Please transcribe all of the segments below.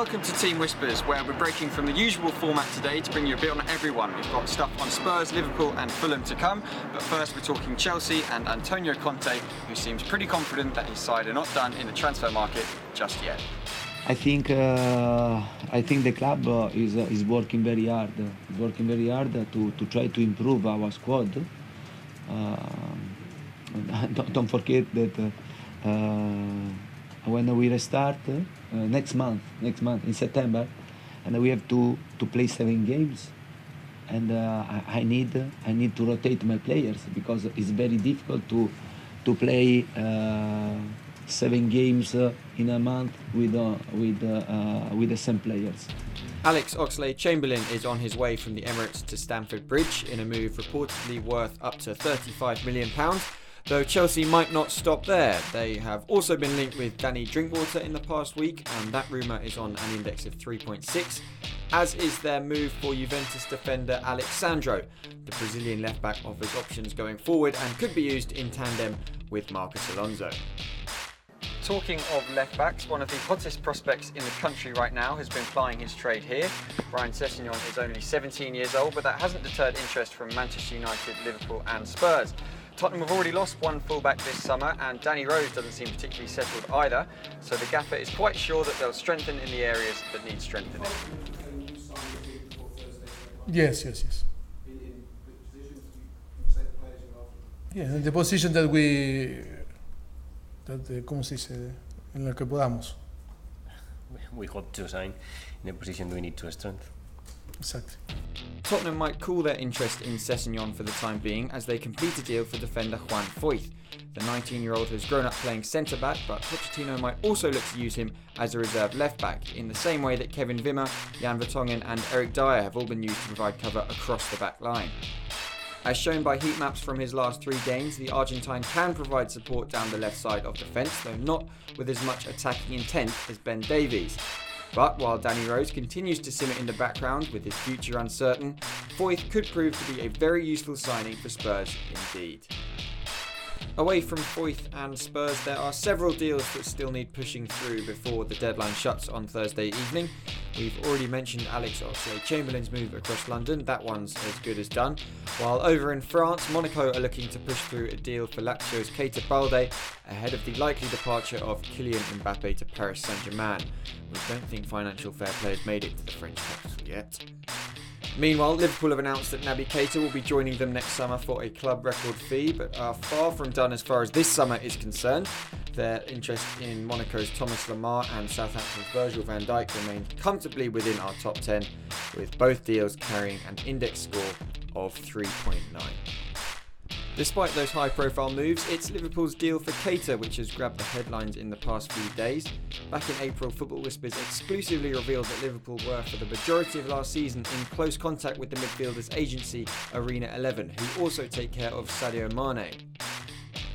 Welcome to Team Whispers, where we're breaking from the usual format today to bring you a bit on everyone. We've got stuff on Spurs, Liverpool and Fulham to come, but first we're talking Chelsea and Antonio Conte, who seems pretty confident that his side are not done in the transfer market just yet. I think the club is working very hard. To try to improve our squad. Don't forget that when we restart next month in September, and we have to play 7 games, and I need to rotate my players because it's very difficult to play 7 games in a month with the same players. Alex Oxlade-Chamberlain is on his way from the Emirates to Stamford Bridge in a move reportedly worth up to £35 million. Though Chelsea might not stop there. They have also been linked with Danny Drinkwater in the past week, and that rumour is on an index of 3.6, as is their move for Juventus defender Alex Sandro. The Brazilian left-back offers options going forward and could be used in tandem with Marcos Alonso. Talking of left-backs, one of the hottest prospects in the country right now has been plying his trade here. Ryan Sessegnon is only 17 years old, but that hasn't deterred interest from Manchester United, Liverpool and Spurs. Tottenham have already lost one fullback this summer, and Danny Rose doesn't seem particularly settled either, so the gaffer is quite sure that they'll strengthen in the areas that need strengthening. Yes. Yeah, in the position that ¿cómo se dice? En la que podamos. We hope to sign in the position we need to strengthen. Exactly. Tottenham might cool their interest in Sessegnon for the time being as they complete a deal for defender Juan Foyth. The 19-year-old has grown up playing centre-back, but Pochettino might also look to use him as a reserve left-back, in the same way that Kevin Wimmer, Jan Vertonghen and Eric Dyer have all been used to provide cover across the back line. As shown by heat maps from his last 3 games, the Argentine can provide support down the left side of defence, though not with as much attacking intent as Ben Davies. But while Danny Rose continues to simmer in the background with his future uncertain, Foyth could prove to be a very useful signing for Spurs indeed. Away from Foyth and Spurs, there are several deals that still need pushing through before the deadline shuts on Thursday evening. We've already mentioned Alex Oxlade-Chamberlain's move across London, that one's as good as done. While over in France, Monaco are looking to push through a deal for Lazio's Keita Balde ahead of the likely departure of Kylian Mbappé to Paris Saint-Germain. We don't think financial fair play has made it to the French capital yet. Meanwhile, Liverpool have announced that Naby Keita will be joining them next summer for a club record fee, but are far from done as far as this summer is concerned. Their interest in Monaco's Thomas Lemar and Southampton's Virgil van Dijk remains comfortably within our top 10, with both deals carrying an index score of 3.9. Despite those high-profile moves, it's Liverpool's deal for Keita which has grabbed the headlines in the past few days. Back in April, Football Whispers exclusively revealed that Liverpool were, for the majority of last season, in close contact with the midfielder's agency, Arena 11, who also take care of Sadio Mane.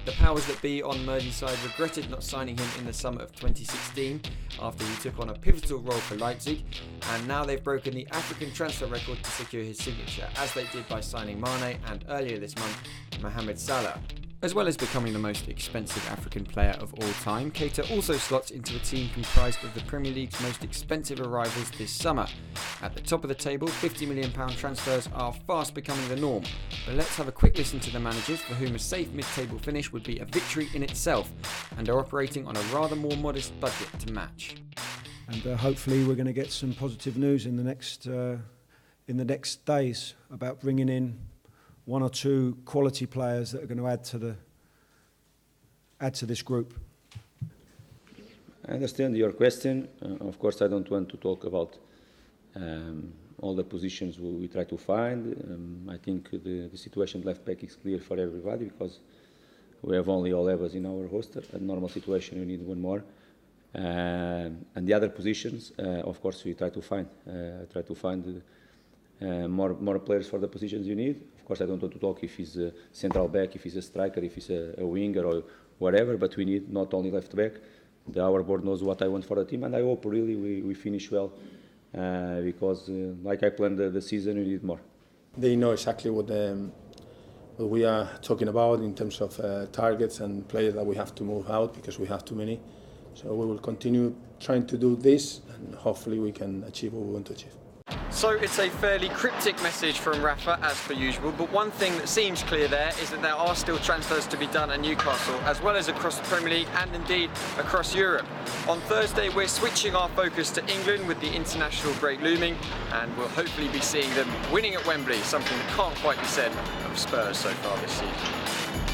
The powers that be on Merseyside regretted not signing him in the summer of 2016 after he took on a pivotal role for Leipzig, and now they've broken the African transfer record to secure his signature, as they did by signing Mane and earlier this month Mohamed Salah. As well as becoming the most expensive African player of all time, Keita also slots into a team comprised of the Premier League's most expensive arrivals this summer. At the top of the table, £50 million transfers are fast becoming the norm, but let's have a quick listen to the managers for whom a safe mid-table finish would be a victory in itself, and are operating on a rather more modest budget to match. And hopefully we're going to get some positive news in the next days about bringing in 1 or 2 quality players that are going to add to this group. I understand your question. Of course, I don't want to talk about all the positions we try to find. I think the situation left back is clear for everybody because we have only Olebas in our roster. A normal situation, we need 1 more. And the other positions, of course, we try to find. More players for the positions you need. Of course, I don't want to talk if he's a central back, if he's a striker, if he's a winger or whatever, but we need not only left back. Our board knows what I want for the team, and I hope really we finish well because like I planned the season, we need more. They know exactly what we are talking about in terms of targets and players that we have to move out because we have too many. So we will continue trying to do this, and hopefully we can achieve what we want to achieve. So it's a fairly cryptic message from Rafa, as per usual, but one thing that seems clear there is that there are still transfers to be done at Newcastle, as well as across the Premier League and indeed across Europe. On Thursday, we're switching our focus to England with the international break looming, and we'll hopefully be seeing them winning at Wembley, something that can't quite be said of Spurs so far this season.